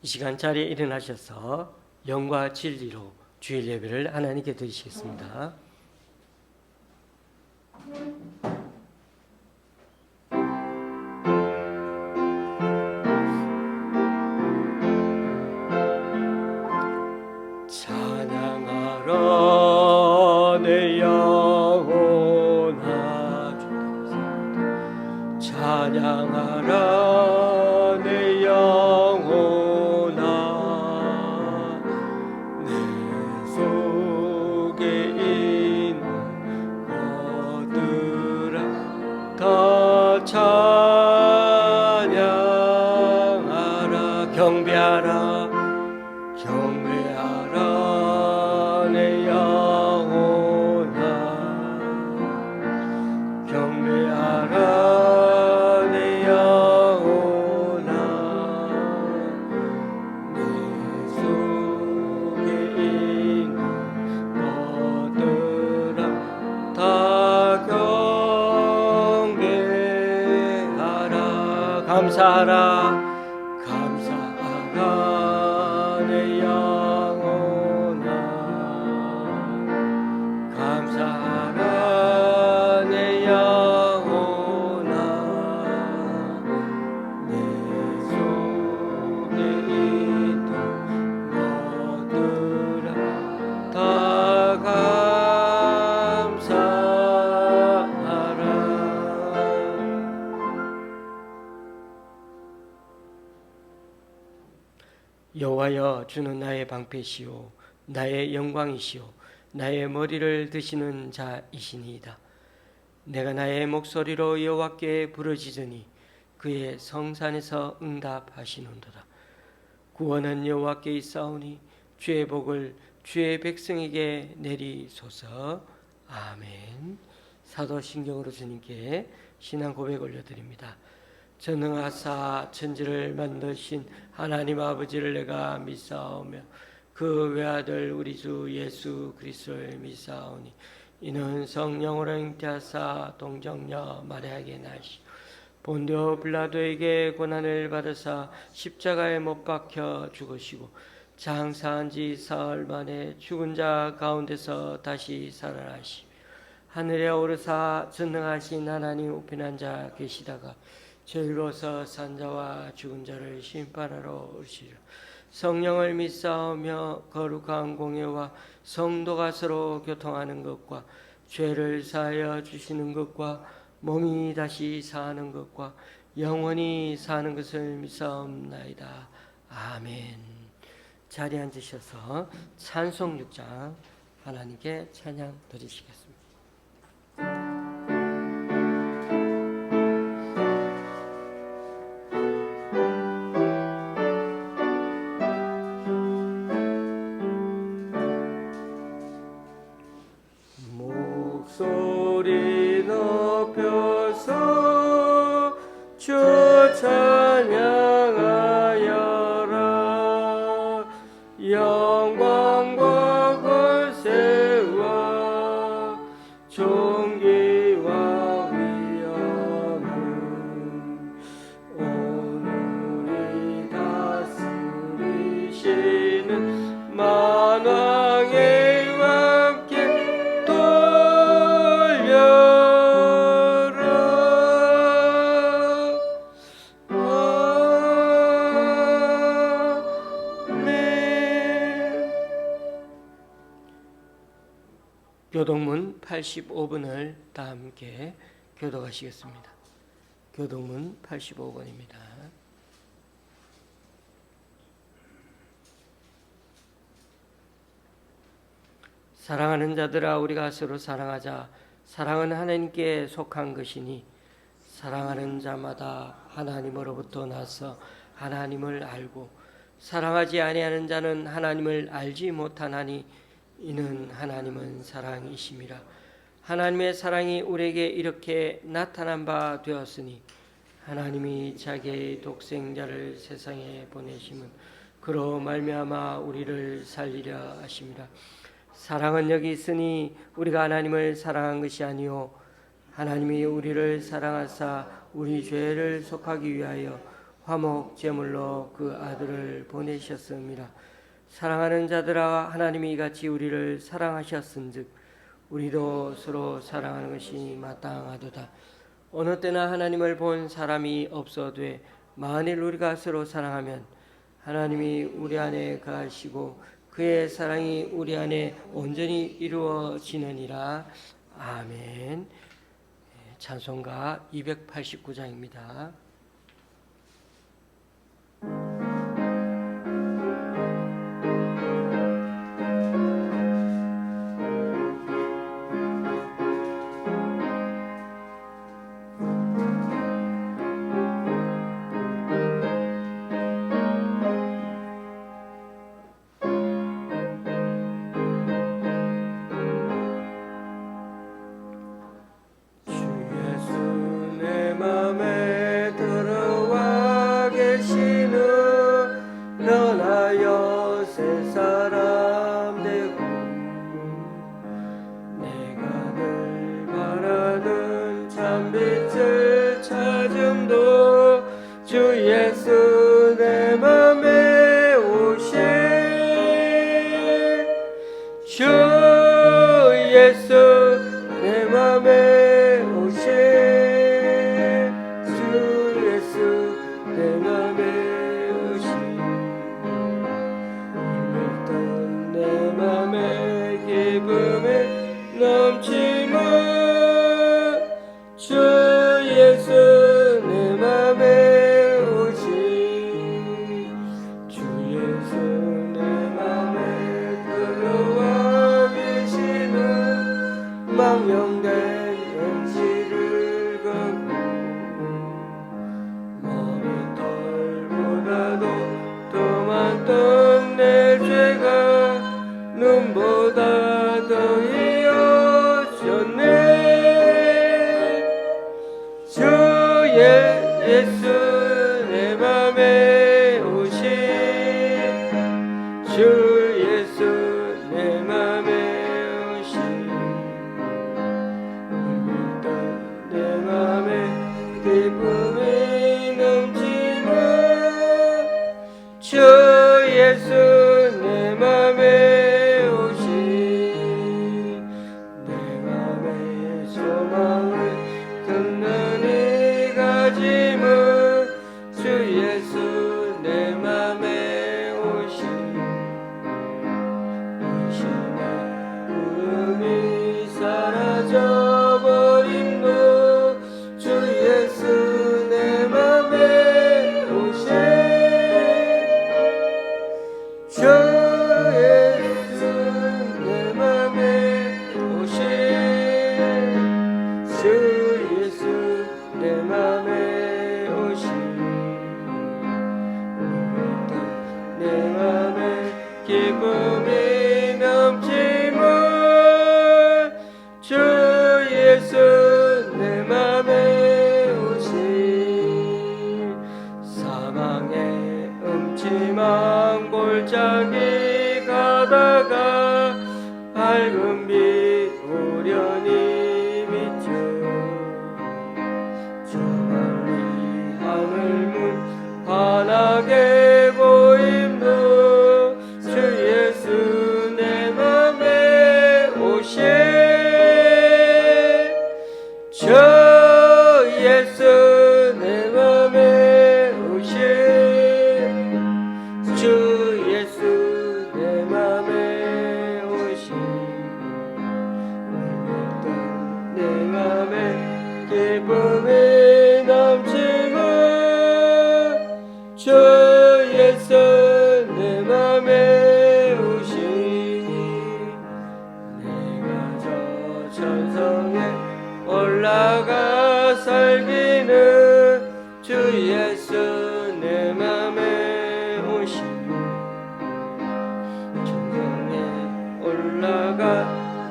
이 시간 자리에 일어나셔서 영과 진리로 주일 예배를 하나님께 드리시겠습니다. 찬양하라 내 영혼아, 찬양하라 내 영혼아, 내 속에 있는 것들아 다 찬양하라. 경배하라 경배하라 내 영혼아, 경배하라 내 영혼아, 내 속에 있는 것들아 다 경배하라. 감사하라 감사하라 내 영혼아, 감사하라 내 영혼아, 내 속에 있던 것들아 다 감사하라. 여호와여, 주는 나의 방패시오 나의 영광이시오 나의 머리를 드시는 자이시니이다. 내가 나의 목소리로 여호와께 부르짖으니 그의 성산에서 응답하시는도다. 구원은 여호와께 있사오니 주의 복을 주의 백성에게 내리소서. 아멘. 사도신경으로 주님께 신앙 고백 올려드립니다. 전능하사 천지를 만드신 하나님 아버지를 내가 믿사오며 그 외아들 우리 주 예수 그리스도를 믿사오니 이는 성령으로 잉태하사 동정녀 마리아에게 나시 본디오 빌라도에게 고난을 받으사 십자가에 못 박혀 죽으시고 장사한 지 사흘 만에 죽은 자 가운데서 다시 살아나시 하늘에 오르사 전능하신 하나님 우편한 자 계시다가 저희로서 산자와 죽은 자를 심판하러 오시리라. 성령을 믿사오며 거룩한 공예와 성도가 서로 교통하는 것과 죄를 사하여 주시는 것과 몸이 다시 사는 것과 영원히 사는 것을 믿사옵나이다. 아멘. 자리에 앉으셔서 찬송 6장 하나님께 찬양 드리시겠습니다. 목소리 높여서 주 찬양하여라. 영광과 권세와 존귀와 위엄은 오늘이 다스리시는 만왕의 교동문 85번을 다 함께 교독하시겠습니다. 교동문 85번입니다. 사랑하는 자들아, 우리가 서로 사랑하자. 사랑은 하나님께 속한 것이니 사랑하는 자마다 하나님으로부터 나서 하나님을 알고 사랑하지 아니하는 자는 하나님을 알지 못하나니 이는 하나님은 사랑이심이라. 하나님의 사랑이 우리에게 이렇게 나타난 바 되었으니 하나님이 자기의 독생자를 세상에 보내심은 그로 말미암아 우리를 살리려 하심이라. 사랑은 여기 있으니 우리가 하나님을 사랑한 것이 아니요 하나님이 우리를 사랑하사 우리 죄를 속하기 위하여 화목 제물로 그 아들을 보내셨습니다. 사랑하는 자들아, 하나님이 이같이 우리를 사랑하셨은즉 우리도 서로 사랑하는 것이 마땅하도다. 어느 때나 하나님을 본 사람이 없어되 만일 우리가 서로 사랑하면 하나님이 우리 안에 거하시고 그의 사랑이 우리 안에 온전히 이루어지느니라. 아멘. 찬송가 289장입니다.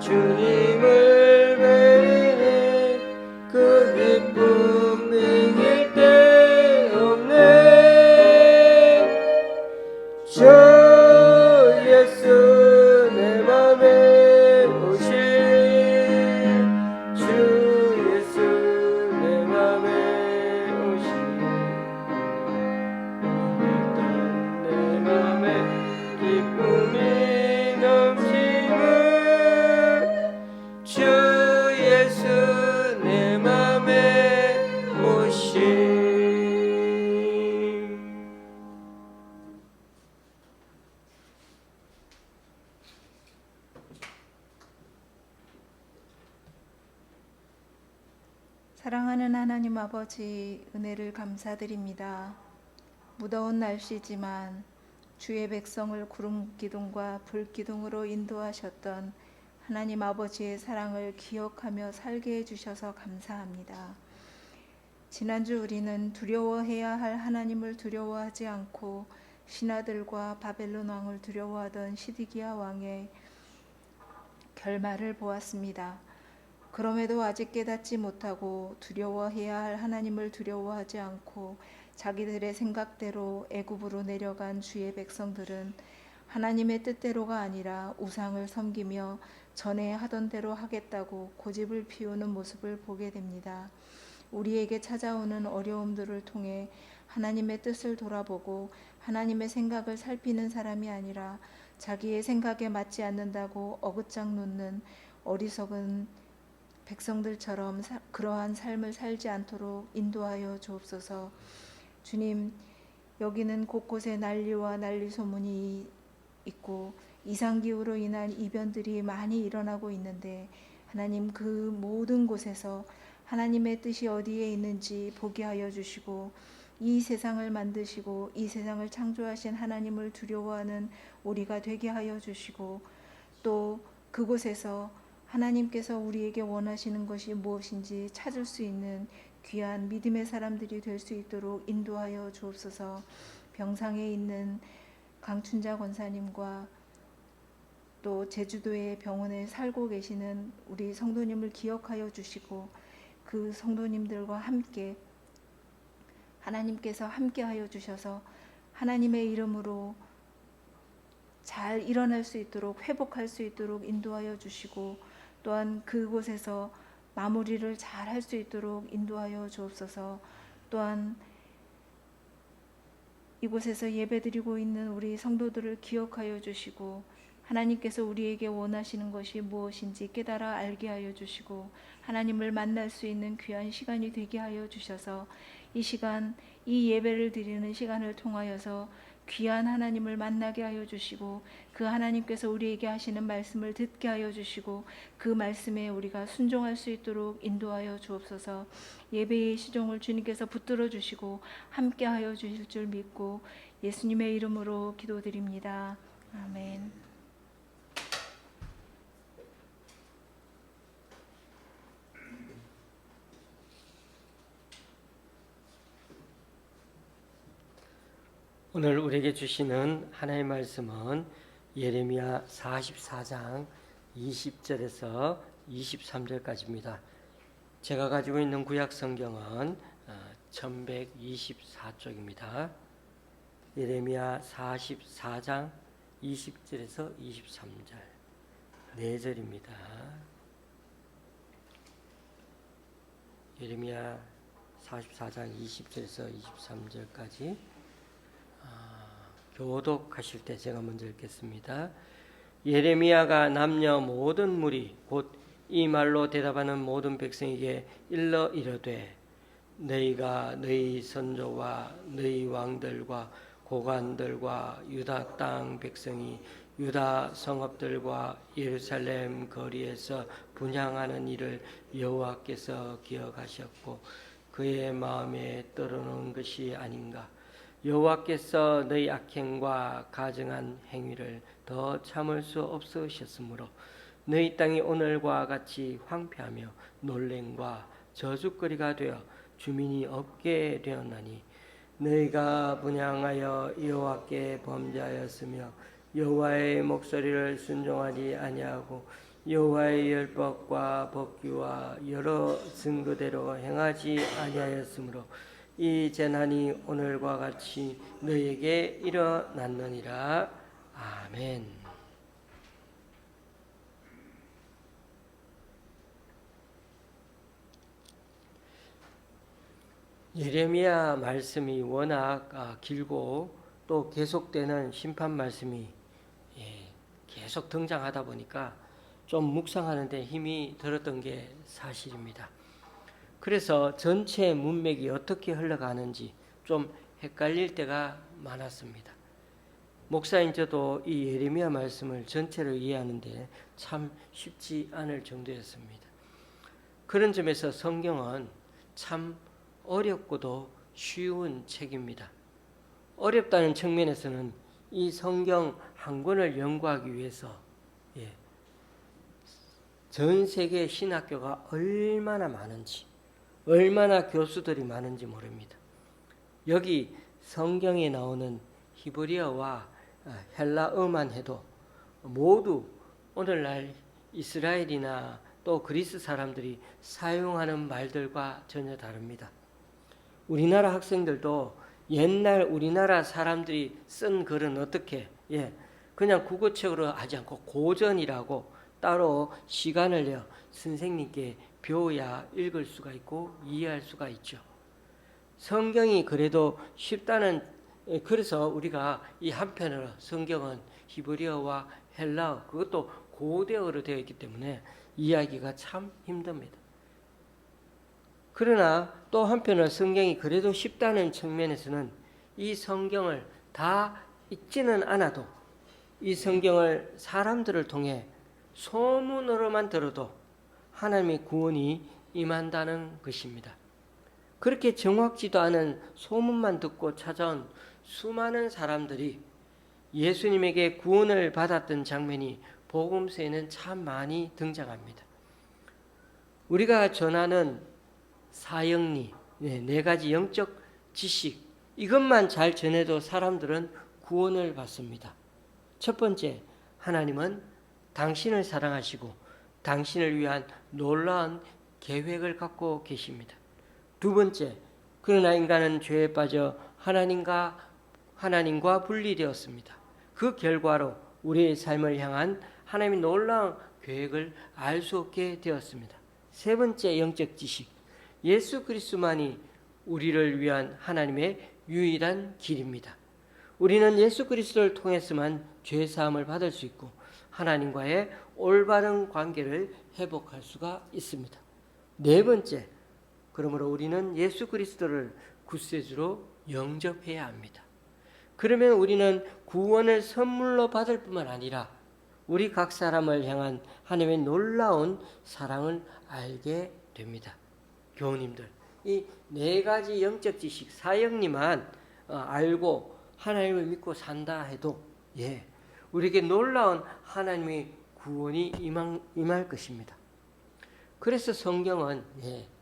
주님을 뵈니 그 기쁨 사랑하는 하나님 아버지, 은혜를 감사드립니다. 무더운 날씨지만 주의 백성을 구름 기둥과 불 기둥으로 인도하셨던 하나님 아버지의 사랑을 기억하며 살게 해주셔서 감사합니다. 지난주 우리는 두려워해야 할 하나님을 두려워하지 않고 신하들과 바벨론 왕을 두려워하던 시드기야 왕의 결말을 보았습니다. 그럼에도 아직 깨닫지 못하고 두려워해야 할 하나님을 두려워하지 않고 자기들의 생각대로 애굽으로 내려간 주의 백성들은 하나님의 뜻대로가 아니라 우상을 섬기며 전에 하던 대로 하겠다고 고집을 피우는 모습을 보게 됩니다. 우리에게 찾아오는 어려움들을 통해 하나님의 뜻을 돌아보고 하나님의 생각을 살피는 사람이 아니라 자기의 생각에 맞지 않는다고 어긋장 놓는 어리석은 백성들처럼 그러한 삶을 살지 않도록 인도하여 주옵소서. 주님, 여기는 곳곳에 난리와 난리 소문이 있고 이상기후로 인한 이변들이 많이 일어나고 있는데 하나님, 그 모든 곳에서 하나님의 뜻이 어디에 있는지 보게 하여 주시고 이 세상을 만드시고 이 세상을 창조하신 하나님을 두려워하는 우리가 되게 하여 주시고 또 그곳에서 하나님께서 우리에게 원하시는 것이 무엇인지 찾을 수 있는 귀한 믿음의 사람들이 될 수 있도록 인도하여 주옵소서. 병상에 있는 강춘자 권사님과 또 제주도의 병원에 살고 계시는 우리 성도님을 기억하여 주시고 그 성도님들과 함께 하나님께서 함께하여 주셔서 하나님의 이름으로 잘 일어날 수 있도록 회복할 수 있도록 인도하여 주시고 또한 그곳에서 마무리를 잘 할 수 있도록 인도하여 주옵소서. 또한 이곳에서 예배드리고 있는 우리 성도들을 기억하여 주시고 하나님께서 우리에게 원하시는 것이 무엇인지 깨달아 알게 하여 주시고 하나님을 만날 수 있는 귀한 시간이 되게 하여 주셔서 이 시간, 이 예배를 드리는 시간을 통하여서 귀한 하나님을 만나게 하여 주시고 그 하나님께서 우리에게 하시는 말씀을 듣게 하여 주시고 그 말씀에 우리가 순종할 수 있도록 인도하여 주옵소서. 예배의 시종을 주님께서 붙들어 주시고 함께 하여 주실 줄 믿고 예수님의 이름으로 기도드립니다. 아멘. 오늘 우리에게 주시는 하나님의 말씀은 예레미야 44장 20절에서 23절까지입니다. 제가 가지고 있는 구약 성경은 1124쪽입니다. 예레미야 44장 20절에서 23절 4절입니다. 예레미야 44장 20절에서 23절까지 교독하실 때 제가 먼저 읽겠습니다. 예레미야가 남녀 모든 무리 곧 이 말로 대답하는 모든 백성에게 일러 이르되 너희가 너희 선조와 너희 왕들과 고관들과 유다 땅 백성이 유다 성읍들과 예루살렘 거리에서 분향하는 일을 여호와께서 기억하셨고 그의 마음에 떨어놓은 것이 아닌가. 여호와께서 너희 악행과 가증한 행위를 더 참을 수 없으셨으므로 너희 땅이 오늘과 같이 황폐하며 놀랭과 저주거리가 되어 주민이 없게 되었나니 너희가 분향하여 여호와께 범죄하였으며 여호와의 목소리를 순종하지 아니하고 여호와의 율법과 법규와 여러 증거대로 행하지 아니하였으므로 이 재난이 오늘과 같이 너희에게 일어났느니라. 아멘. 예레미야 말씀이 워낙 길고 또 계속되는 심판 말씀이 계속 등장하다 보니까 좀 묵상하는 데 힘이 들었던 게 사실입니다. 그래서 전체 문맥이 어떻게 흘러가는지 좀 헷갈릴 때가 많았습니다. 목사인 저도 이 예레미야 말씀을 전체로 이해하는데 참 쉽지 않을 정도였습니다. 그런 점에서 성경은 참 어렵고도 쉬운 책입니다. 어렵다는 측면에서는 이 성경 한 권을 연구하기 위해서 전 세계 신학교가 얼마나 많은지, 얼마나 교수들이 많은지 모릅니다. 여기 성경에 나오는 히브리어와 헬라어만 해도 모두 오늘날 이스라엘이나 또 그리스 사람들이 사용하는 말들과 전혀 다릅니다. 우리나라 학생들도 옛날 우리나라 사람들이 쓴 글은 어떻게 그냥 국어책으로 하지 않고 고전이라고 따로 시간을 내 선생님께 배워야 읽을 수가 있고 이해할 수가 있죠. 성경이 그래도 쉽다는, 그래서 우리가 이 한편으로 성경은 히브리어와 헬라어, 그것도 고대어로 되어 있기 때문에 이해하기가 참 힘듭니다. 그러나 또 한편으로 성경이 그래도 쉽다는 측면에서는 이 성경을 다 읽지는 않아도 이 성경을 사람들을 통해 소문으로만 들어도 하나님의 구원이 임한다는 것입니다. 그렇게 정확지도 않은 소문만 듣고 찾아온 수많은 사람들이 예수님에게 구원을 받았던 장면이 복음서에는 참 많이 등장합니다. 우리가 전하는 사형리, 네 가지 영적 지식, 이것만 잘 전해도 사람들은 구원을 받습니다. 첫 번째, 하나님은 당신을 사랑하시고 당신을 위한 놀라운 계획을 갖고 계십니다. 두 번째, 그러나 인간은 죄에 빠져 하나님과 분리되었습니다. 그 결과로 우리의 삶을 향한 하나님의 놀라운 계획을 알 수 없게 되었습니다. 세 번째 영적 지식, 예수 그리스도만이 우리를 위한 하나님의 유일한 길입니다. 우리는 예수 그리스도를 통해서만 죄 사함을 받을 수 있고 하나님과의 올바른 관계를 회복할 수가 있습니다. 네 번째, 그러므로 우리는 예수 그리스도를 구세주로 영접해야 합니다. 그러면 우리는 구원을 선물로 받을 뿐만 아니라 우리 각 사람을 향한 하나님의 놀라운 사랑을 알게 됩니다. 교우님들, 이 네 가지 영적 지식, 사형리만 알고 하나님을 믿고 산다 해도 우리에게 놀라운 하나님의 구원이 임할 것입니다. 그래서 성경은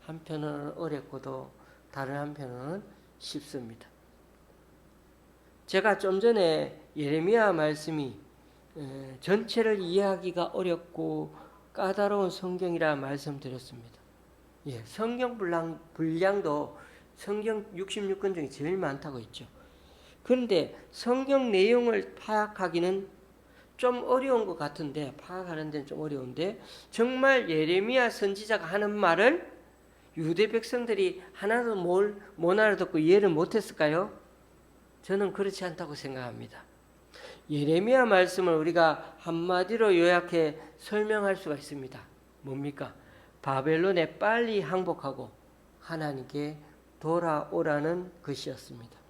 한편은 어렵고도 다른 한편은 쉽습니다. 제가 좀 전에 예레미야 말씀이 전체를 이해하기가 어렵고 까다로운 성경이라 말씀드렸습니다. 성경 분량도 성경 66권 중에 제일 많다고 했죠. 그런데 성경 내용을 파악하기는 좀 어려운 것 같은데, 파악하는 데는 좀 어려운데, 정말 예레미야 선지자가 하는 말을 유대 백성들이 하나도 못 알아듣고 이해를 못했을까요? 저는 그렇지 않다고 생각합니다. 예레미야 말씀을 우리가 한마디로 요약해 설명할 수가 있습니다. 뭡니까? 바벨론에 빨리 항복하고 하나님께 돌아오라는 것이었습니다.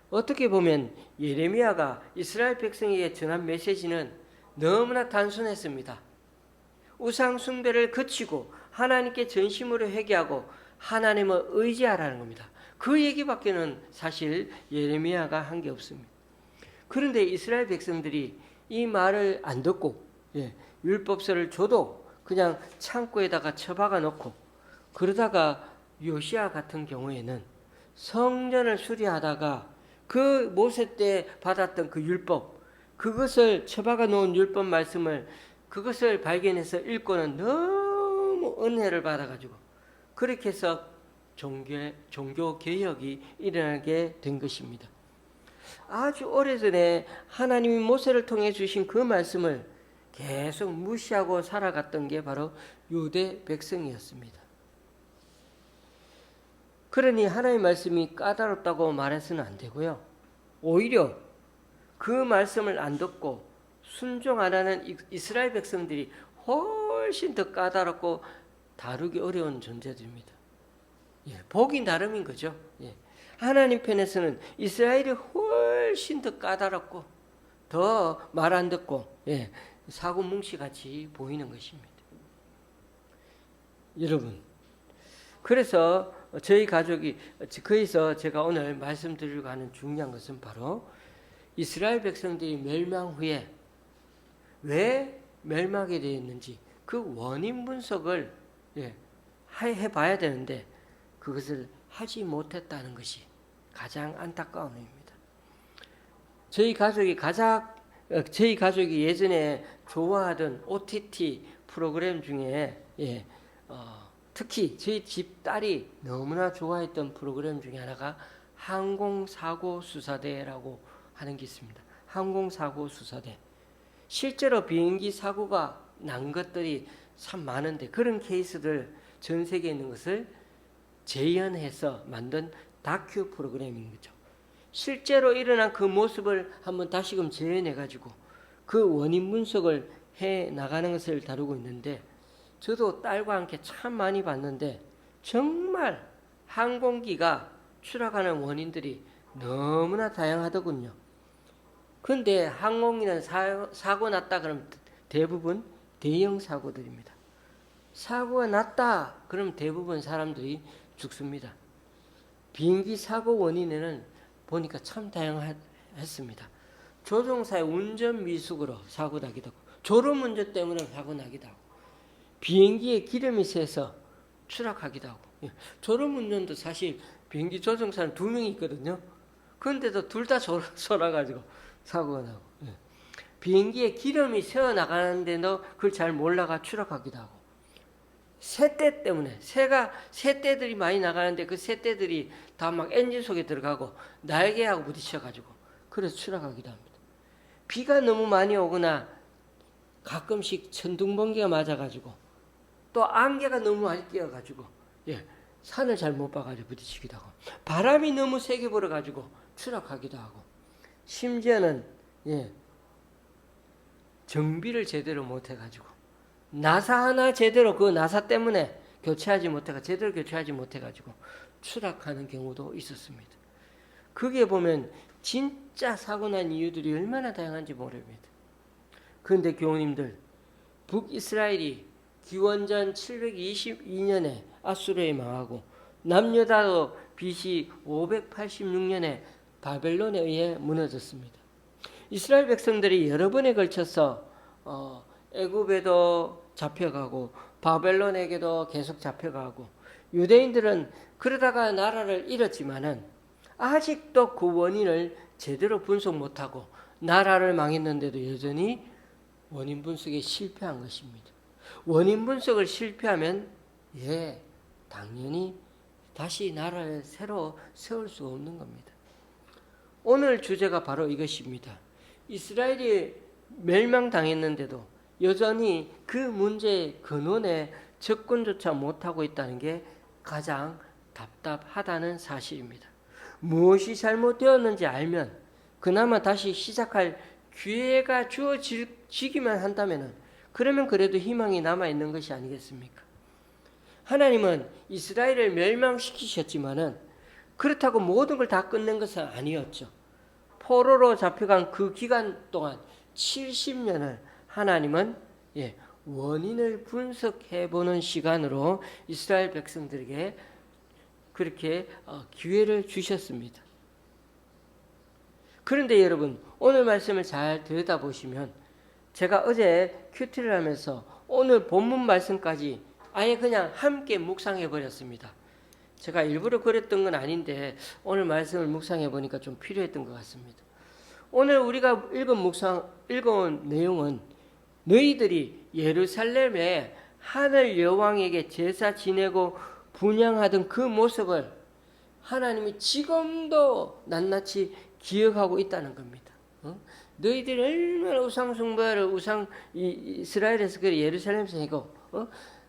어떻게 보면 예레미야가 이스라엘 백성에게 전한 메시지는 너무나 단순했습니다. 우상 숭배를 그치고 하나님께 전심으로 회개하고 하나님을 의지하라는 겁니다. 그 얘기밖에는 사실 예레미야가 한 게 없습니다. 그런데 이스라엘 백성들이 이 말을 안 듣고 율법서를 줘도 그냥 창고에다가 처박아 놓고, 그러다가 요시야 같은 경우에는 성전을 수리하다가 그 모세 때 받았던 그 율법, 그것을 처박아 놓은 율법 말씀을 그것을 발견해서 읽고는 너무 은혜를 받아가지고 그렇게 해서 종교 개혁이 일어나게 된 것입니다. 아주 오래전에 하나님이 모세를 통해 주신 그 말씀을 계속 무시하고 살아갔던 게 바로 유대 백성이었습니다. 그러니 하나님의 말씀이 까다롭다고 말해서는 안 되고요. 오히려 그 말씀을 안 듣고 순종 안 하는 이스라엘 백성들이 훨씬 더 까다롭고 다루기 어려운 존재들입니다. 복이 나름인 거죠. 하나님 편에서는 이스라엘이 훨씬 더 까다롭고 더 말 안 듣고 사고뭉치같이 보이는 것입니다. 여러분, 그래서 저희 가족이 거기서 제가 오늘 말씀드리려고 하는 중요한 것은 바로 이스라엘 백성들이 멸망 후에 왜 멸망하게 되었는지 그 원인 분석을 해봐야 되는데 그것을 하지 못했다는 것이 가장 안타까운 일입니다. 저희 가족이 예전에 좋아하던 OTT 프로그램 중에 특히 저희 집 딸이 너무나 좋아했던 프로그램 중에 하나가 항공사고수사대라고 하는 게 있습니다. 항공사고수사대. 실제로 비행기 사고가 난 것들이 참 많은데 그런 케이스들 전 세계에 있는 것을 재현해서 만든 다큐 프로그램인 거죠. 실제로 일어난 그 모습을 한번 다시금 재현해가지고 그 원인 분석을 해 나가는 것을 다루고 있는데 저도 딸과 함께 참 많이 봤는데 정말 항공기가 추락하는 원인들이 너무나 다양하더군요. 그런데 항공기는 사고 났다 그러면 대부분 대형 사고들입니다. 사고가 났다 그러면 대부분 사람들이 죽습니다. 비행기 사고 원인에는 보니까 참 다양했습니다. 조종사의 운전 미숙으로 사고 나기도 하고 졸음 운전 때문에 사고 나기도 하고 비행기에 기름이 새서 추락하기도 하고 졸음 운전도 사실 비행기 조종사는 2명이 있거든요. 그런데도 둘 다 졸아가지고 사고가 나고 비행기에 기름이 새어 나가는데도 그걸 잘 몰라가 추락하기도 하고 새떼 때문에 새떼들이 많이 나가는데 그 새떼들이 다 막 엔진 속에 들어가고 날개하고 부딪혀가지고 그래서 추락하기도 합니다. 비가 너무 많이 오거나 가끔씩 천둥번개가 맞아가지고 또 안개가 너무 많이 끼어가지고 산을 잘 못 봐가지고 부딪히기도 하고 바람이 너무 세게 불어가지고 추락하기도 하고 심지어는 정비를 제대로 못해가지고 나사 하나 제대로 그 나사 때문에 제대로 교체하지 못해가지고 추락하는 경우도 있었습니다. 거기에 보면 진짜 사고 난 이유들이 얼마나 다양한지 모릅니다. 그런데 교우님들, 북이스라엘이 기원전 722년에 아수르에 망하고 남유다도 BC 586년에 바벨론에 의해 무너졌습니다. 이스라엘 백성들이 여러 번에 걸쳐서 애굽에도 잡혀가고 바벨론에게도 계속 잡혀가고 유대인들은 그러다가 나라를 잃었지만은 아직도 그 원인을 제대로 분석 못하고 나라를 망했는데도 여전히 원인 분석에 실패한 것입니다. 원인 분석을 실패하면 당연히 다시 나라를 새로 세울 수가 없는 겁니다. 오늘 주제가 바로 이것입니다. 이스라엘이 멸망당했는데도 여전히 그 문제의 근원에 접근조차 못하고 있다는 게 가장 답답하다는 사실입니다. 무엇이 잘못되었는지 알면 그나마 다시 시작할 기회가 주어지기만 한다면 그러면 그래도 희망이 남아있는 것이 아니겠습니까? 하나님은 이스라엘을 멸망시키셨지만은 그렇다고 모든 걸 다 끝낸 것은 아니었죠. 포로로 잡혀간 그 기간 동안 70년을 하나님은 원인을 분석해보는 시간으로 이스라엘 백성들에게 그렇게 기회를 주셨습니다. 그런데 여러분 오늘 말씀을 잘 들여다보시면 제가 어제 큐티를 하면서 오늘 본문 말씀까지 아예 그냥 함께 묵상해 버렸습니다. 제가 일부러 그랬던 건 아닌데 오늘 말씀을 묵상해 보니까 좀 필요했던 것 같습니다. 오늘 우리가 읽은 내용은 너희들이 예루살렘에 하늘 여왕에게 제사 지내고 분향하던 그 모습을 하나님이 지금도 낱낱이 기억하고 있다는 겁니다. 너희들이 얼마나 우상 숭배를 이스라엘에서 그래 예루살렘에서 하고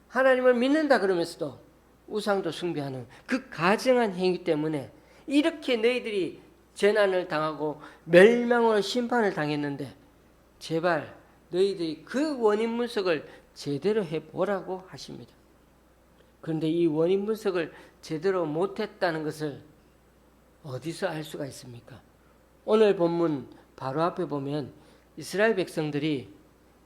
하나님을 믿는다 그러면서도 우상도 숭배하는 그 가증한 행위 때문에 이렇게 너희들이 재난을 당하고 멸망으로 심판을 당했는데 제발 너희들이 그 원인 분석을 제대로 해보라고 하십니다. 그런데 이 원인 분석을 제대로 못했다는 것을 어디서 알 수가 있습니까? 오늘 본문 바로 앞에 보면 이스라엘 백성들이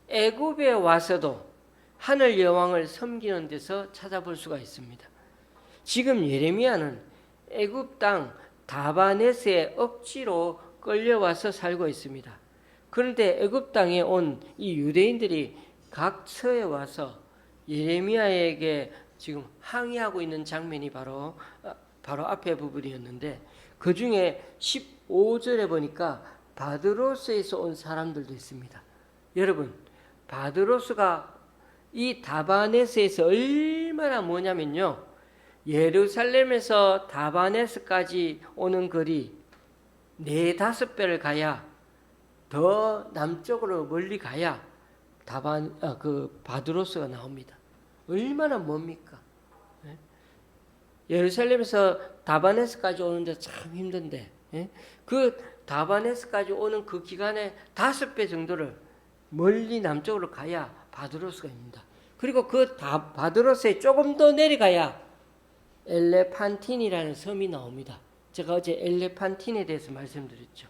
애굽에 와서도 하늘 여왕을 섬기는 데서 찾아볼 수가 있습니다. 지금 예레미야는 애굽 땅 다바네스에 억지로 끌려와서 살고 있습니다. 그런데 애굽 땅에 온 이 유대인들이 각처에 와서 예레미야에게 지금 항의하고 있는 장면이 바로 앞에 부분이었는데, 그 중에 15절에 보니까 바드로스에서 온 사람들도 있습니다. 여러분, 바드로스가 이 다바네스에서 얼마나 뭐냐면요, 예루살렘에서 다바네스까지 오는 거리 4-5배를 가야, 더 남쪽으로 멀리 가야 바드로스가 나옵니다. 얼마나 멉니까? 예루살렘에서 다바네스까지 오는데 참 힘든데, 그 다바네스까지 오는 그 기간에 5배 정도를 멀리 남쪽으로 가야 바드로스가 있습니다. 그리고 그 바드로스에 조금 더 내려가야 엘레판틴이라는 섬이 나옵니다. 제가 어제 엘레판틴에 대해서 말씀드렸죠.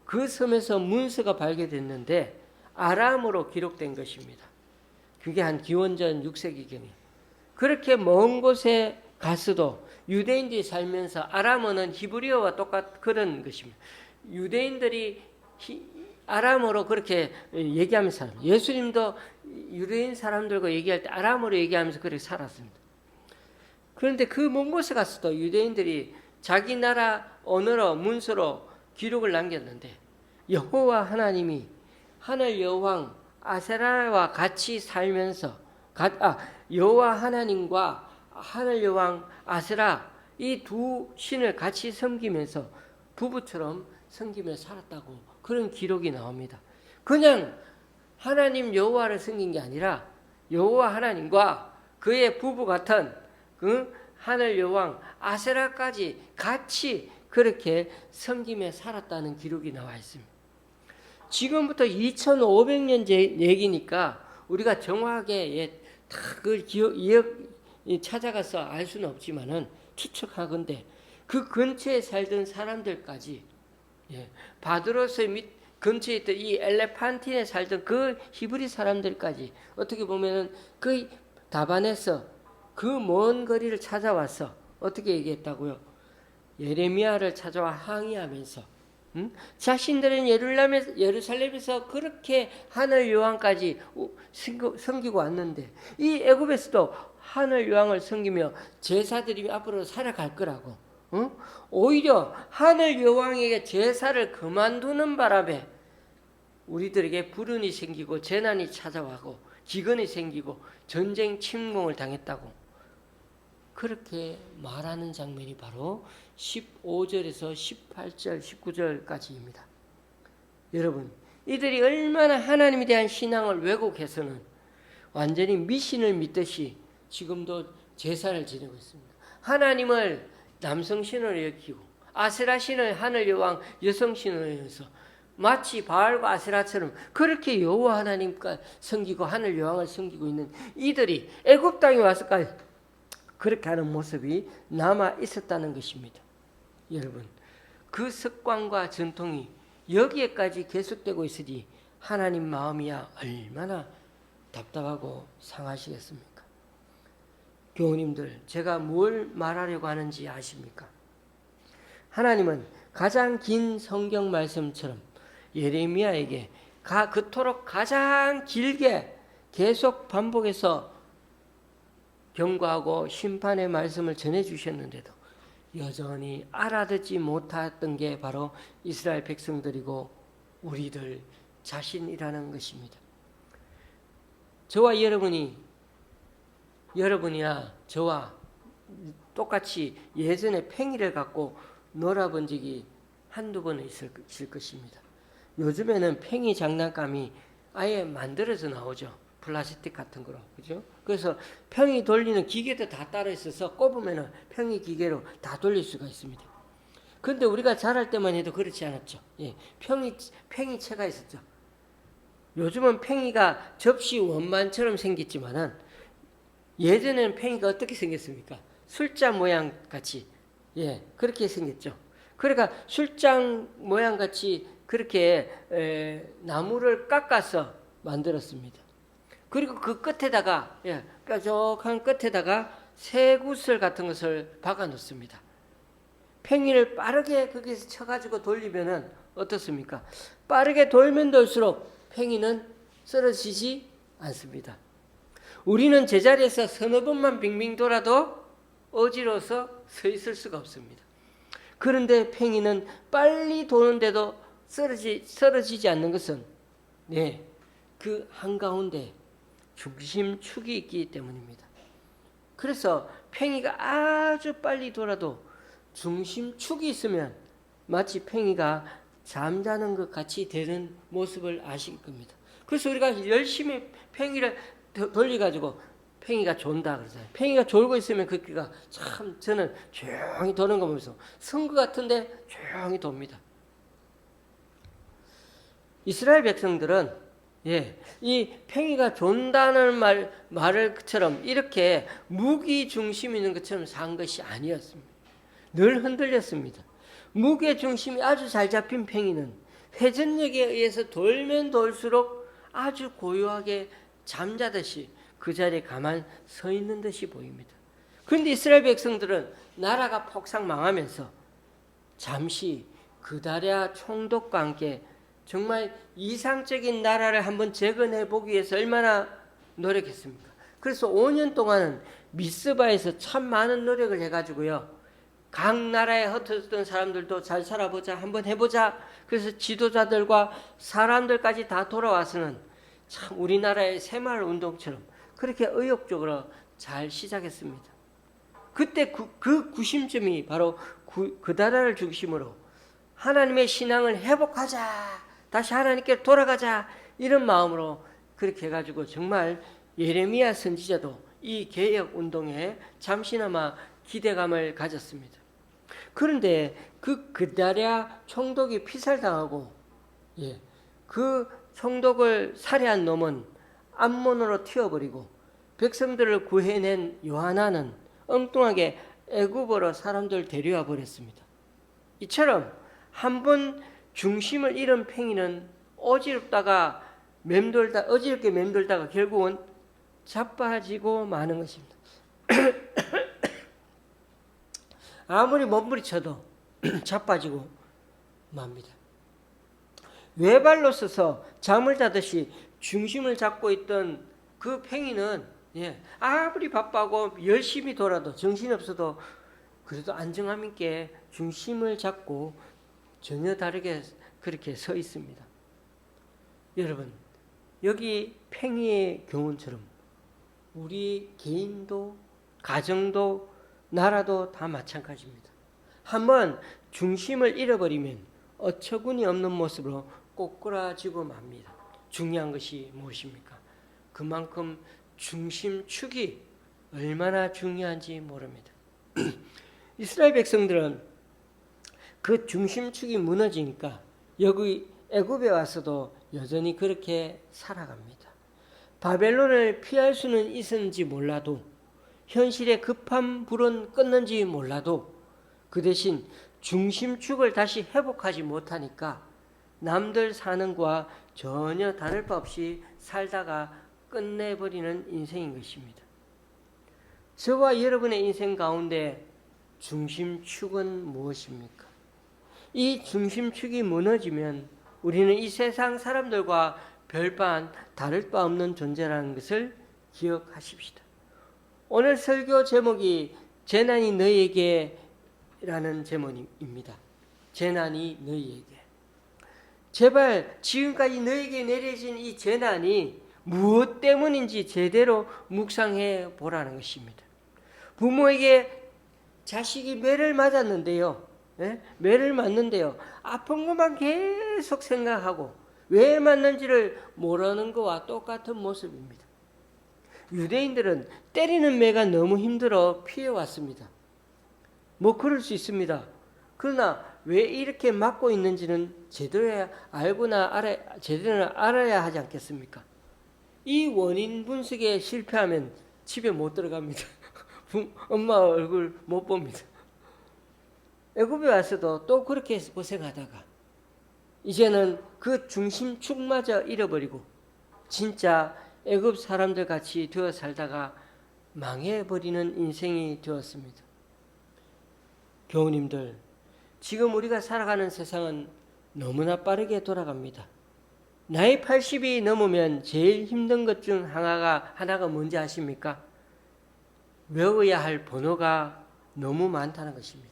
그 섬에서 문서가 발견됐는데 아람어로 기록된 것입니다. 그게 한 기원전 6세기경에. 그렇게 먼 곳에 가서도 유대인들이 살면서 아람어는 히브리어와 그런 것입니다. 유대인들이 아람어로 그렇게 얘기하면서 살아요. 예수님도 유대인 사람들과 얘기할 때 아람어로 얘기하면서 그렇게 살았습니다. 그런데 그 먼 곳에 가서도 유대인들이 자기 나라 언어로 문서로 기록을 남겼는데, 여호와 하나님이 하늘 여왕 아세라와 같이 살면서 여호와 하나님과 하늘 여왕 아세라 이 두 신을 같이 섬기면서 부부처럼 섬기며 살았다고 그런 기록이 나옵니다. 그냥 하나님 여호와를 섬긴 게 아니라 여호와 하나님과 그의 부부 같은 그 하늘 여왕 아세라까지 같이 그렇게 섬기며 살았다는 기록이 나와 있습니다. 지금부터 2500년 얘기니까 우리가 정확하게 다 그 기억 찾아가서 알 수는 없지만은 추측하건대 그 근처에 살던 사람들까지, 바드로스 밑 근처에 있던 이 엘레판틴에 살던 그 히브리 사람들까지 어떻게 보면은 그 다반에서 그 먼 거리를 찾아와서 어떻게 얘기했다고요? 예레미야를 찾아와 항의하면서 자신들은 예루살렘에서 그렇게 하늘 여왕까지 섬기고 왔는데 이 애굽에서도 하늘 여왕을 섬기며 제사드리며 앞으로 살아갈 거라고, 오히려 하늘 여왕에게 제사를 그만두는 바람에 우리들에게 불운이 생기고 재난이 찾아와고 기근이 생기고 전쟁 침공을 당했다고 그렇게 말하는 장면이 바로 15절에서 18절, 19절까지입니다. 여러분, 이들이 얼마나 하나님에 대한 신앙을 왜곡해서는 완전히 미신을 믿듯이 지금도 제사를 지내고 있습니다. 하나님을 남성신으로 여기고 아세라신을 하늘 여왕 여성신으로 해서 마치 바알과 아세라처럼 그렇게 여호와 하나님과 섬기고 하늘 여왕을 섬기고 있는 이들이 애굽 땅에 와서까지 그렇게 하는 모습이 남아 있었다는 것입니다. 여러분, 그 습관과 전통이 여기에까지 계속되고 있으니 하나님 마음이야 얼마나 답답하고 상하시겠습니까? 교우님들, 제가 뭘 말하려고 하는지 아십니까? 하나님은 가장 긴 성경 말씀처럼 예레미야에게 그토록 가장 길게 계속 반복해서 경고하고 심판의 말씀을 전해주셨는데도 여전히 알아듣지 못했던 게 바로 이스라엘 백성들이고 우리들 자신이라는 것입니다. 저와 여러분이나 저와 똑같이 예전에 팽이를 갖고 놀아본 적이 한두 번은 있을 것입니다. 요즘에는 팽이 장난감이 아예 만들어져 나오죠. 플라스틱 같은 거로, 그죠? 그래서 팽이 돌리는 기계도 다 따로 있어서 꼽으면은 팽이 기계로 다 돌릴 수가 있습니다. 그런데 우리가 자랄 때만 해도 그렇지 않았죠. 팽이채가 있었죠. 요즘은 팽이가 접시 원만처럼 생겼지만은 예전에는 팽이가 어떻게 생겼습니까? 술잔 모양 같이, 그렇게 생겼죠. 그러니까 술잔 모양 같이 그렇게 나무를 깎아서 만들었습니다. 그리고 그 끝에다가 뾰족한 끝에다가 쇠구슬 같은 것을 박아 놓습니다. 팽이를 빠르게 거기서 쳐가지고 돌리면은 어떻습니까? 빠르게 돌면 돌수록 팽이는 쓰러지지 않습니다. 우리는 제자리에서 서너 번만 빙빙 돌아도 어지러워서 서 있을 수가 없습니다. 그런데 팽이는 빨리 도는데도 쓰러지지 않는 것은 그 한가운데 중심축이 있기 때문입니다. 그래서 팽이가 아주 빨리 돌아도 중심축이 있으면 마치 팽이가 잠자는 것 같이 되는 모습을 아실 겁니다. 그래서 우리가 열심히 팽이를 돌려가지고 팽이가 존다 그러잖아요. 팽이가 졸고 있으면 그기가 참 저는 조용히 도는 거 보면서 선거 같은데 조용히 돕니다. 이스라엘 백성들은 이 팽이가 존다는 말을처럼 이렇게 무기 중심이 있는 것처럼 산 것이 아니었습니다. 늘 흔들렸습니다. 무게 중심이 아주 잘 잡힌 팽이는 회전력에 의해서 돌면 돌수록 아주 고요하게 잠자듯이 그 자리에 가만 서 있는 듯이 보입니다. 그런데 이스라엘 백성들은 나라가 폭삭 망하면서 잠시 그다랴 총독과 함께 정말 이상적인 나라를 한번 재건해 보기 위해서 얼마나 노력했습니까? 그래서 5년 동안은 미스바에서 참 많은 노력을 해가지고요. 각 나라에 흩어졌던 사람들도 잘 살아보자, 한번 해보자. 그래서 지도자들과 사람들까지 다 돌아와서는 참 우리나라의 새마을 운동처럼 그렇게 의욕적으로 잘 시작했습니다. 그때 그 구심점이 바로 그다라를 중심으로 하나님의 신앙을 회복하자, 다시 하나님께 돌아가자, 이런 마음으로 그렇게 해가지고 정말 예레미야 선지자도 이 개혁 운동에 잠시나마 기대감을 가졌습니다. 그런데 그다랴 총독이 피살당하고 그 총독을 살해한 놈은 암몬으로 튀어버리고 백성들을 구해낸 요하나는 엉뚱하게 애굽으로 사람들 데려와 버렸습니다. 이처럼 한번 중심을 잃은 팽이는 어지럽게 맴돌다가 결국은 자빠지고 마는 것입니다. 아무리 몸부리쳐도 자빠지고 맙니다. 외발로 서서 잠을 자듯이 중심을 잡고 있던 그 팽이는 아무리 바빠고 열심히 돌아도 정신없어도 그래도 안정함 있게 중심을 잡고 전혀 다르게 그렇게 서 있습니다. 여러분, 여기 팽이의 교훈처럼 우리 개인도 가정도 나라도 다 마찬가지입니다. 한번 중심을 잃어버리면 어처구니 없는 모습으로 꼬꾸라지고 맙니다. 중요한 것이 무엇입니까? 그만큼 중심축이 얼마나 중요한지 모릅니다. 이스라엘 백성들은 그 중심축이 무너지니까 여기 애굽에 와서도 여전히 그렇게 살아갑니다. 바벨론을 피할 수는 있었는지 몰라도, 현실의 급한 불은 껐는지 몰라도 그 대신 중심축을 다시 회복하지 못하니까 남들 사는 것과 전혀 다를 바 없이 살다가 끝내버리는 인생인 것입니다. 저와 여러분의 인생 가운데 중심축은 무엇입니까? 이 중심축이 무너지면 우리는 이 세상 사람들과 별반 다를 바 없는 존재라는 것을 기억하십시다. 오늘 설교 제목이 재난이 너희에게 라는 제목입니다. 재난이 너희에게. 제발 지금까지 너희에게 내려진 이 재난이 무엇 때문인지 제대로 묵상해 보라는 것입니다. 부모에게 자식이 매를 맞았는데요. 매를 맞는데요. 아픈 것만 계속 생각하고 왜 맞는지를 모르는 것과 똑같은 모습입니다. 유대인들은 때리는 매가 너무 힘들어 피해왔습니다. 뭐 그럴 수 있습니다. 그러나 왜 이렇게 맞고 있는지는 제대로 알아야 하지 않겠습니까? 이 원인 분석에 실패하면 집에 못 들어갑니다. 엄마 얼굴 못 봅니다. 애굽에 와서도 또 그렇게 고생하다가 이제는 그 중심축마저 잃어버리고 진짜 애굽 사람들 같이 되어 살다가 망해버리는 인생이 되었습니다. 교우님들, 지금 우리가 살아가는 세상은 너무나 빠르게 돌아갑니다. 나이 80이 넘으면 제일 힘든 것 중 하나가 뭔지 아십니까? 외워야 할 번호가 너무 많다는 것입니다.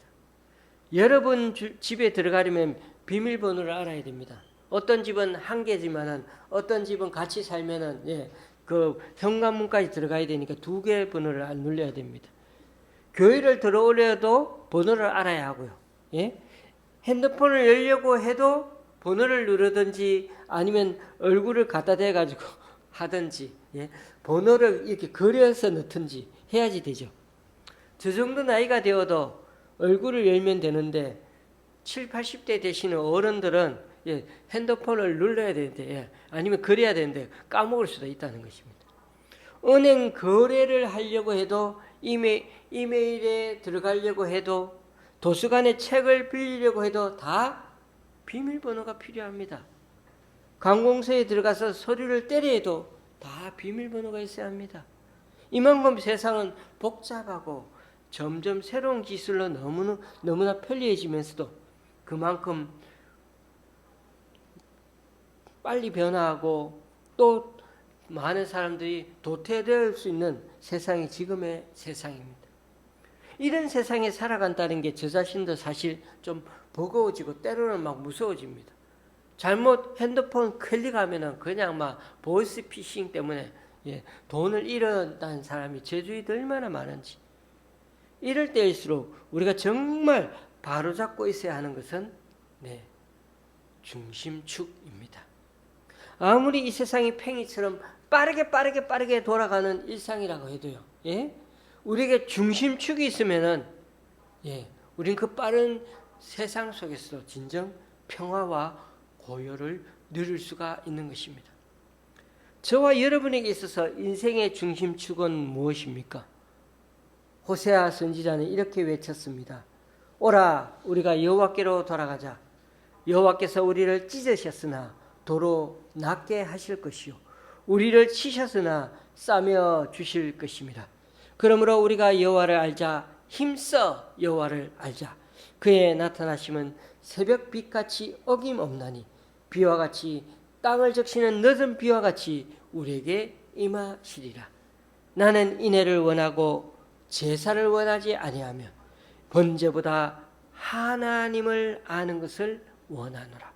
여러분 집에 들어가려면 비밀번호를 알아야 됩니다. 어떤 집은 한 개지만은 어떤 집은 같이 살면은 그 현관문까지 들어가야 되니까 2개 번호를 눌러야 됩니다. 교회를 들어오려도 번호를 알아야 하고요. 핸드폰을 열려고 해도 번호를 누르든지 아니면 얼굴을 갖다 대가지고 하든지 번호를 이렇게 그려서 넣든지 해야지 되죠. 저 정도 나이가 되어도 얼굴을 열면 되는데 7, 80대 되시는 어른들은 핸드폰을 눌러야 되는데 아니면 그려야 되는데 까먹을 수도 있다는 것입니다. 은행 거래를 하려고 해도 이메일에 들어가려고 해도 도서관에 책을 빌리려고 해도 다 비밀번호가 필요합니다. 관공서에 들어가서 서류를 떼려 해도 다 비밀번호가 있어야 합니다. 이만큼 세상은 복잡하고 점점 새로운 기술로 너무나 편리해지면서도 그만큼 빨리 변화하고 또 많은 사람들이 도태될 수 있는 세상이 지금의 세상입니다. 이런 세상에 살아간다는 게 저 자신도 사실 좀 버거워지고 때로는 막 무서워집니다. 잘못 핸드폰 클릭하면은 그냥 막 보이스 피싱 때문에 돈을 잃었다는 사람이 제 주위에 얼마나 많은지. 이럴 때일수록 우리가 정말 바로잡고 있어야 하는 것은 중심축입니다. 아무리 이 세상이 팽이처럼 빠르게 돌아가는 일상이라고 해도요. 우리에게 중심축이 있으면은 우린 그 빠른 세상 속에서도 진정 평화와 고요를 누릴 수가 있는 것입니다. 저와 여러분에게 있어서 인생의 중심축은 무엇입니까? 호세아 선지자는 이렇게 외쳤습니다. 오라, 우리가 여호와께로 돌아가자. 여호와께서 우리를 찢으셨으나 도로 낫게 하실 것이요 우리를 치셨으나 싸며 주실 것입니다. 그러므로 우리가 여호와를 알자. 힘써 여호와를 알자. 그의 나타나심은 새벽 빛같이 어김없나니 비와 같이 땅을 적시는 늦은 비와 같이 우리에게 임하시리라. 나는 인애를 원하고 제사를 원하지 아니하며 번제보다 하나님을 아는 것을 원하노라.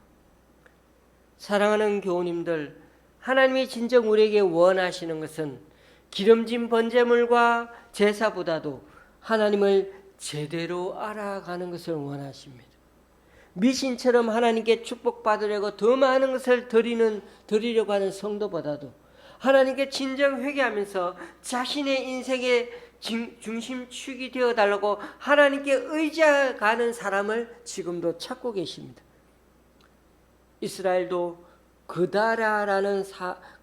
사랑하는 교우님들, 하나님이 진정 우리에게 원하시는 것은 기름진 번제물과 제사보다도 하나님을 제대로 알아가는 것을 원하십니다. 미신처럼 하나님께 축복받으려고 더 많은 것을 드리려고 하는 성도보다도 하나님께 진정 회개하면서 자신의 인생의 중심축이 되어달라고 하나님께 의지하는 사람을 지금도 찾고 계십니다. 이스라엘도 그다라라는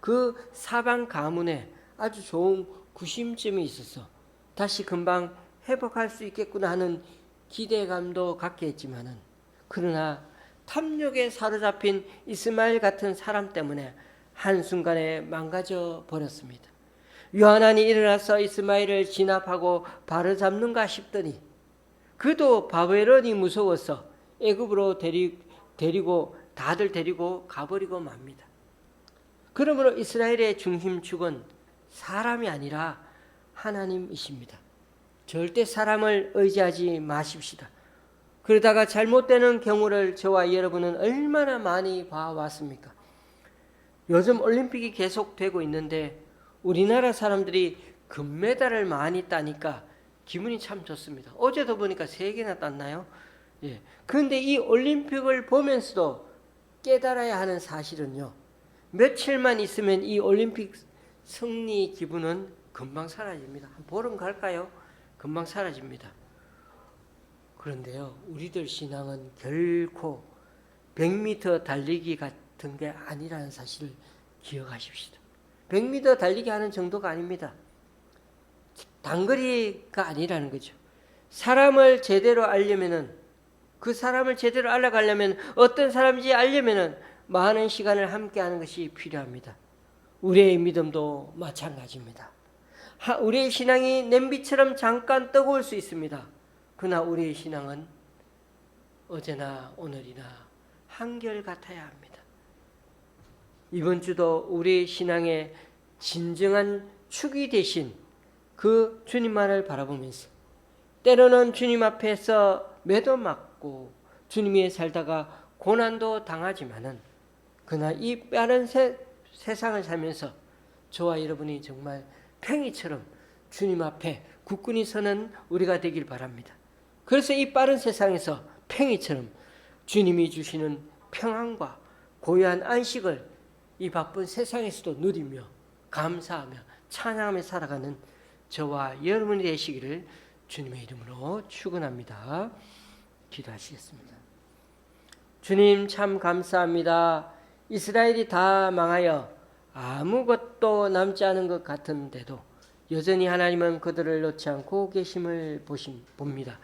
그 사방 가문에 아주 좋은 구심점이 있어서 다시 금방 회복할 수 있겠구나 하는 기대감도 갖게 했지만은 그러나 탐욕에 사로잡힌 이스마엘 같은 사람 때문에 한순간에 망가져 버렸습니다. 요하난이 일어나서 이스마엘을 진압하고 바로잡는가 싶더니 그도 바벨론이 무서워서 애굽으로 다들 데리고 가버리고 맙니다. 그러므로 이스라엘의 중심축은 사람이 아니라 하나님이십니다. 절대 사람을 의지하지 마십시다. 그러다가 잘못되는 경우를 저와 여러분은 얼마나 많이 봐왔습니까? 요즘 올림픽이 계속되고 있는데 우리나라 사람들이 금메달을 많이 따니까 기분이 참 좋습니다. 어제도 보니까 3개나 땄나요? 그런데 이 올림픽을 보면서도 깨달아야 하는 사실은요. 며칠만 있으면 이 올림픽 승리 기분은 금방 사라집니다. 한 보름 갈까요? 금방 사라집니다. 그런데요, 우리들 신앙은 결코 100m 달리기 같은 게 아니라는 사실을 기억하십시다. 100m 달리기 하는 정도가 아닙니다. 단거리가 아니라는 거죠. 사람을 제대로 알려면은 그 사람을 제대로 알아가려면 어떤 사람인지 알려면은 많은 시간을 함께 하는 것이 필요합니다. 우리의 믿음도 마찬가지입니다. 우리의 신앙이 냄비처럼 잠깐 뜨거울 수 있습니다. 그러나 우리의 신앙은 어제나 오늘이나 한결같아야 합니다. 이번 주도 우리의 신앙의 진정한 축이 되신 그 주님만을 바라보면서 때로는 주님 앞에서 매도 맞고 주님 위에 살다가 고난도 당하지만은 그러나 이 빠른 세상을 살면서 저와 여러분이 정말 팽이처럼 주님 앞에 굳건히 서는 우리가 되길 바랍니다. 그래서 이 빠른 세상에서 팽이처럼 주님이 주시는 평안과 고요한 안식을 이 바쁜 세상에서도 누리며 감사하며 찬양하며 살아가는 저와 여러분이 되시기를 주님의 이름으로 축원합니다. 기도하시겠습니다. 주님 참 감사합니다. 이스라엘이 다 망하여 아무것도 남지 않은 것 같은데도 여전히 하나님은 그들을 놓지 않고 계심을 봅니다.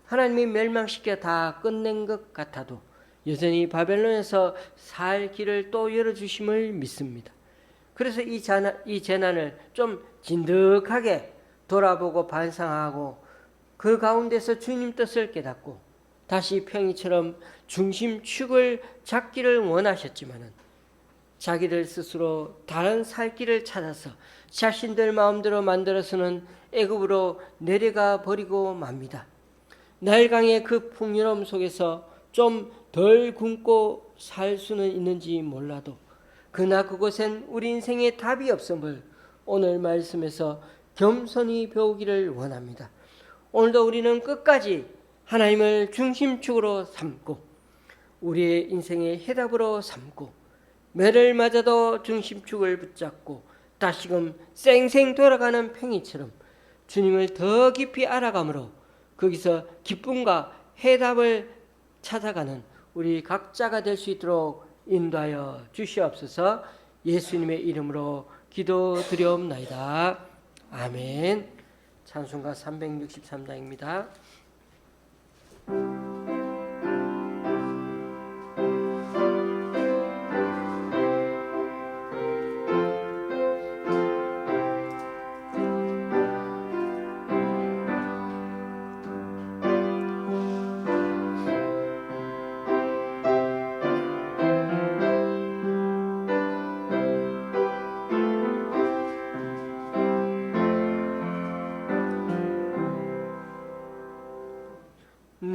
하나님이 멸망시켜 다 끝낸 것 같아도 여전히 바벨론에서 살 길을 또 열어주심을 믿습니다. 그래서 이 재난을 좀 진득하게 돌아보고 반성하고 그 가운데서 주님 뜻을 깨닫고 다시 평이처럼 중심축을 잡기를 원하셨지만은 자기들 스스로 다른 살 길을 찾아서 자신들 마음대로 만들어서는 애굽으로 내려가 버리고 맙니다. 나일강의 그 풍요로움 속에서 좀 덜 굶고 살 수는 있는지 몰라도 그러나 그곳엔 우리 인생의 답이 없음을 오늘 말씀에서 겸손히 배우기를 원합니다. 오늘도 우리는 끝까지 하나님을 중심축으로 삼고 우리의 인생의 해답으로 삼고 매를 맞아도 중심축을 붙잡고 다시금 쌩쌩 돌아가는 팽이처럼 주님을 더 깊이 알아감으로 거기서 기쁨과 해답을 찾아가는 우리 각자가 될 수 있도록 인도하여 주시옵소서. 예수님의 이름으로 기도드리옵나이다. 아멘. 찬송가 363장입니다.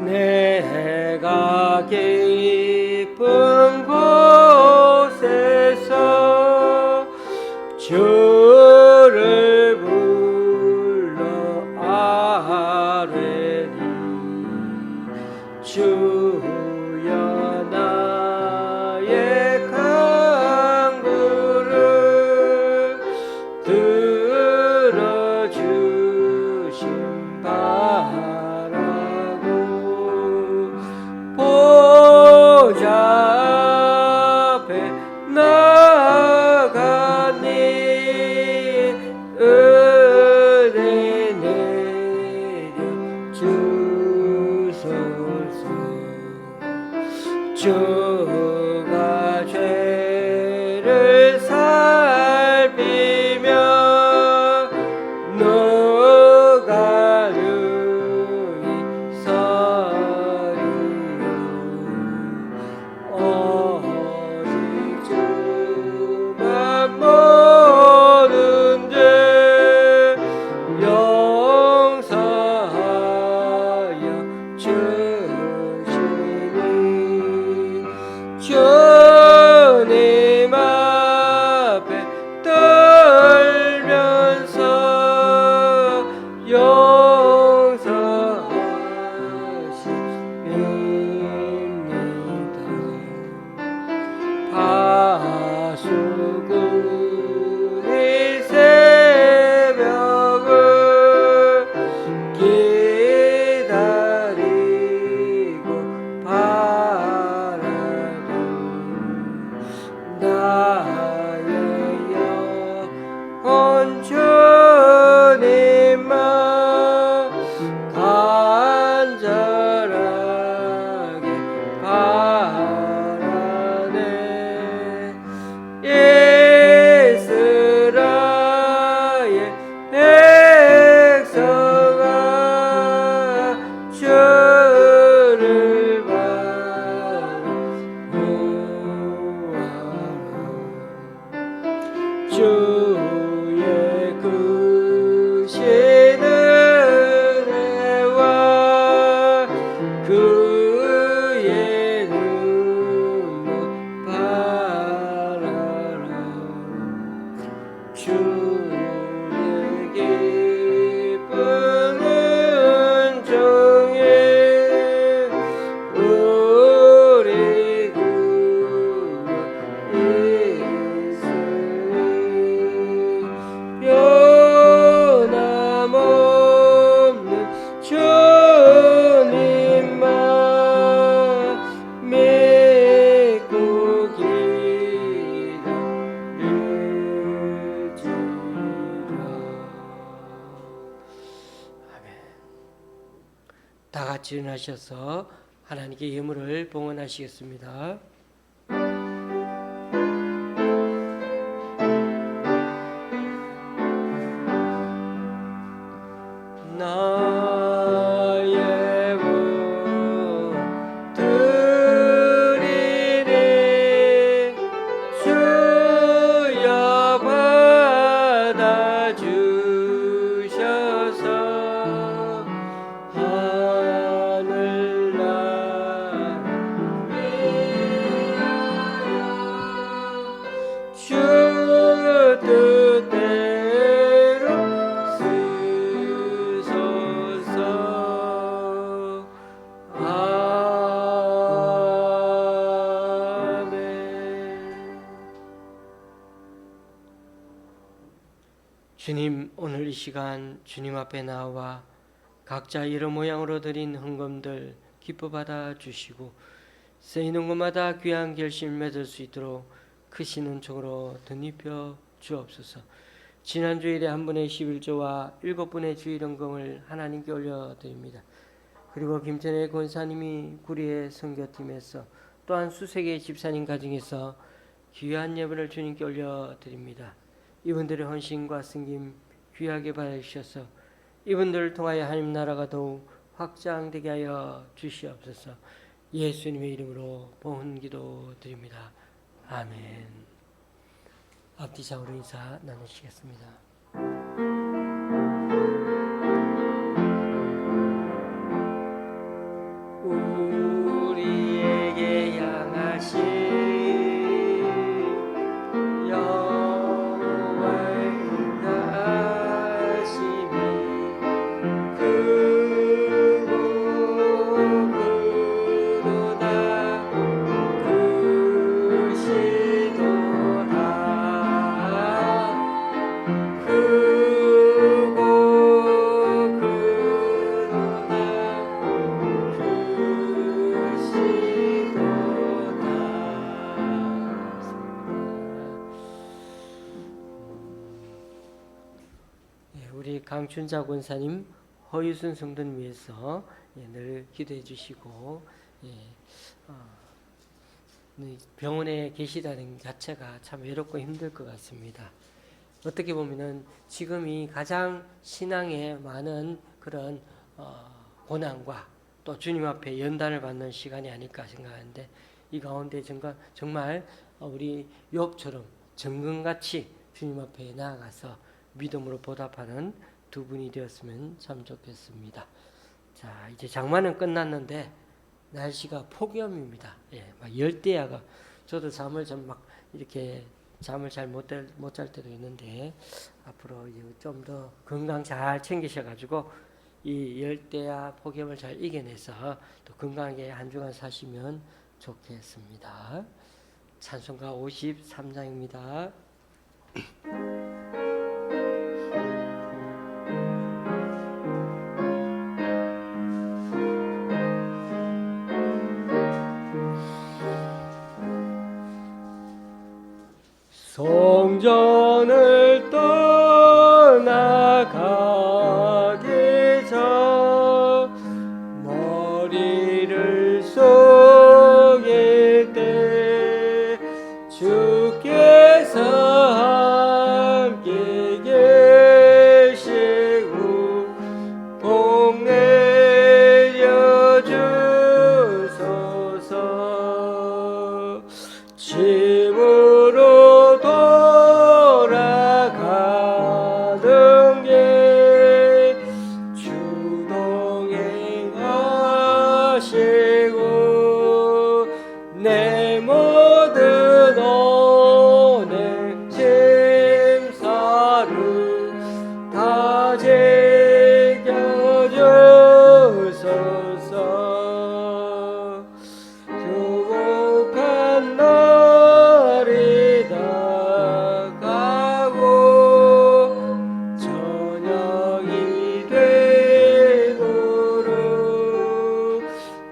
내가 깊은 곳에서 주를 불러 아뢰니 주여 나의 간구를 들어주신 보좌 앞에 나가니 은혜 내려 주소서. 주가 죄를 살피며 너가 누이 서리요. 오직 주만 모든 죄 용서하여 주시니 같이 일어나셔서 하나님께 예물을 봉헌하시겠습니다. 나의 복 드리니 주여 받아주셔서 하늘나라 위하여 주 뜻대로 쓰소서. 아멘. 주님, 오늘 이 시간 주님 앞에 나와 각자 이런 모양으로 드린 헌금들 기뻐 받아 주시고 쓰이는 곳마다 귀한 결실 맺을 수 있도록 크신 은총으로 덧입혀 주옵소서. 지난 주일에 한 분의 11조와 7분의 주일 헌금을 하나님께 올려드립니다. 그리고 김천의 권사님이 구리의 선교팀에서 또한 수색의 집사님 가정에서 귀한 예물을 주님께 올려드립니다. 이분들의 헌신과 승김 귀하게 받으셔서 이분들을 통하여 하나님 나라가 더욱 확장되게 하여 주시옵소서. 예수님의 이름으로 봉헌기도 드립니다. 아멘. 앞뒤 좌우로 인사 나누시겠습니다. 우리에게 향하신 여호와의 인자하심이 크고 크도다 크시도다 크고 크도다 우리 강춘자 권사님, 허유순 성도님 위해서 늘 기도해 주시고 병원에 계시다는 자체가 참 외롭고 힘들 것 같습니다. 어떻게 보면은 지금이 가장 신앙에 많은 그런 고난과 또 주님 앞에 연단을 받는 시간이 아닐까 생각하는데 이 가운데 정말 우리 욥처럼 정금같이 주님 앞에 나아가서 믿음으로 보답하는 두 분이 되었으면 참 좋겠습니다. 자, 이제 장마는 끝났는데 날씨가 폭염입니다. 막 열대야가 저도 잠을 잘 못 잘 때도 있는데 앞으로 좀 더 건강 잘 챙기셔가지고 이 열대야 폭염을 잘 이겨내서 또 건강하게 한 주간 사시면 좋겠습니다. 찬송가 53장입니다. 성전을 떠나가기 전 머리를 숙일 때 주께서 함께 계시고 복 내려 주소서. 집으로 돌아가는 게 주동행하시고 내 모든 언행 심사를 다 제겨주소서. 조국한 날이 다가고 저녁이 되도록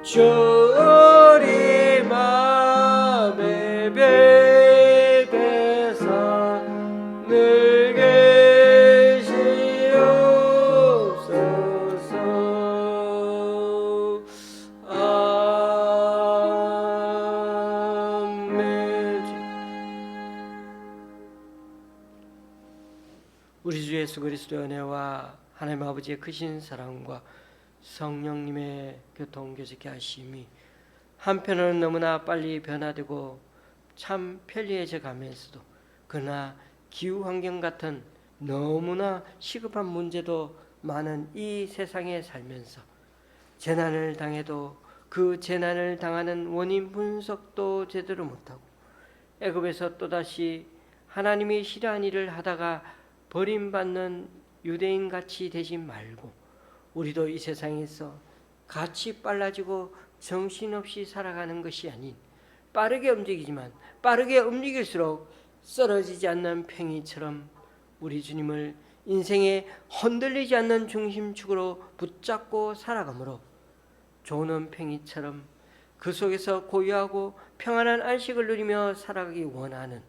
주리 맘에 배배사 늘 계시옵소서. 예수 그리스도의 은혜와 하나님 아버지의 크신 사랑과 성령님의 교통교제케 하심이 한편으로는 너무나 빨리 변화되고 참 편리해져 가면서도 그러나 기후환경 같은 너무나 시급한 문제도 많은 이 세상에 살면서 재난을 당해도 그 재난을 당하는 원인 분석도 제대로 못하고 애굽에서 또다시 하나님이 싫어하는 일을 하다가 버림받는 유대인같이 되지 말고 우리도 이 세상에서 같이 빨라지고 정신없이 살아가는 것이 아닌 빠르게 움직이지만 빠르게 움직일수록 쓰러지지 않는 팽이처럼 우리 주님을 인생에 흔들리지 않는 중심축으로 붙잡고 살아가므로 조는 팽이처럼 그 속에서 고요하고 평안한 안식을 누리며 살아가기 원하는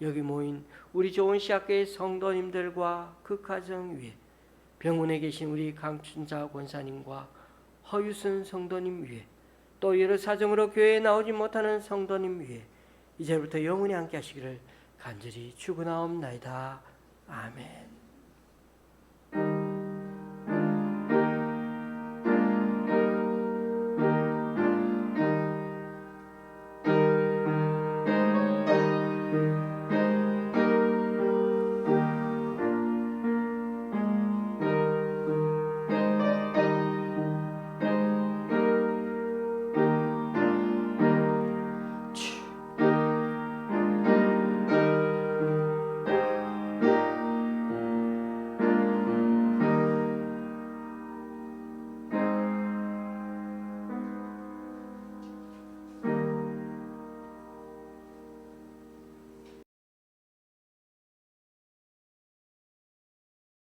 여기 모인 우리 좋은 시학교의 성도님들과 그 가정 위에 병원에 계신 우리 강춘자 권사님과 허유순 성도님 위에 또 여러 사정으로 교회에 나오지 못하는 성도님 위에 이제부터 영원히 함께 하시기를 간절히 축원하옵나이다. 아멘.